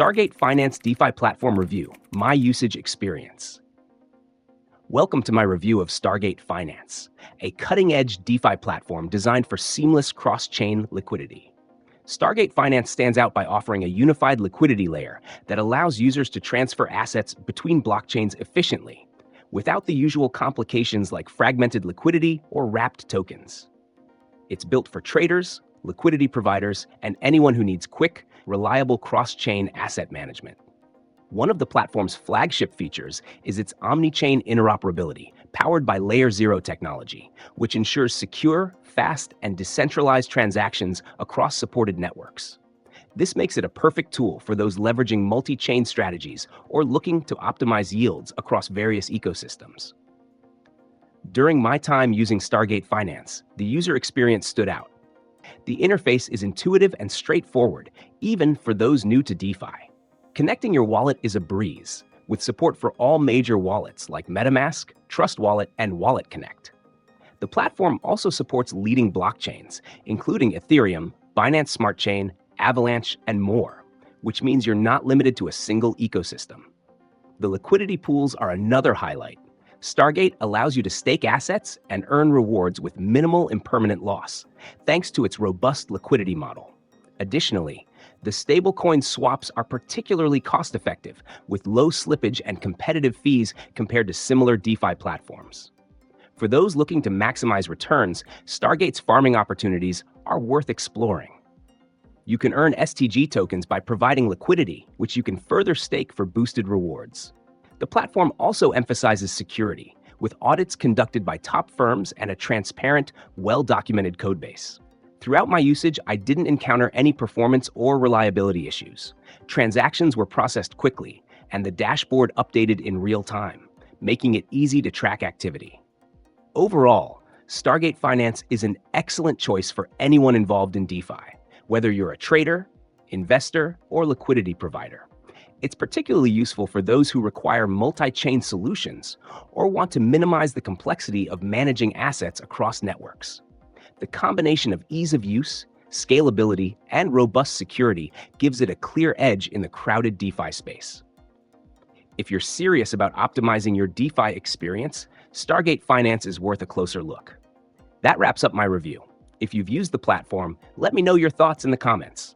Stargate Finance DeFi Platform Review, My Usage Experience. Welcome to my review of Stargate Finance, a cutting-edge DeFi platform designed for seamless cross-chain liquidity. Stargate Finance stands out by offering a unified liquidity layer that allows users to transfer assets between blockchains efficiently, without the usual complications like fragmented liquidity or wrapped tokens. It's built for traders, liquidity providers, and anyone who needs quick, reliable cross-chain asset management. One of the platform's flagship features is its omni-chain interoperability, powered by Layer 0 technology, which ensures secure, fast, and decentralized transactions across supported networks. This makes it a perfect tool for those leveraging multi-chain strategies or looking to optimize yields across various ecosystems. During my time using Stargate Finance, the user experience stood out. The interface is intuitive and straightforward, even for those new to DeFi. Connecting your wallet is a breeze, with support for all major wallets like MetaMask, Trust Wallet, and Wallet Connect. The platform also supports leading blockchains, including Ethereum, Binance Smart Chain, Avalanche, and more, which means you're not limited to a single ecosystem. The liquidity pools are another highlight. Stargate allows you to stake assets and earn rewards with minimal impermanent loss, thanks to its robust liquidity model. Additionally, the stablecoin swaps are particularly cost-effective, with low slippage and competitive fees compared to similar DeFi platforms. For those looking to maximize returns, Stargate's farming opportunities are worth exploring. You can earn STG tokens by providing liquidity, which you can further stake for boosted rewards. The platform also emphasizes security, with audits conducted by top firms and a transparent, well-documented codebase. Throughout my usage, I didn't encounter any performance or reliability issues. Transactions were processed quickly, and the dashboard updated in real time, making it easy to track activity. Overall, Stargate Finance is an excellent choice for anyone involved in DeFi, whether you're a trader, investor, or liquidity provider. It's particularly useful for those who require multi-chain solutions or want to minimize the complexity of managing assets across networks. The combination of ease of use, scalability, and robust security gives it a clear edge in the crowded DeFi space. If you're serious about optimizing your DeFi experience, Stargate Finance is worth a closer look. That wraps up my review. If you've used the platform, let me know your thoughts in the comments.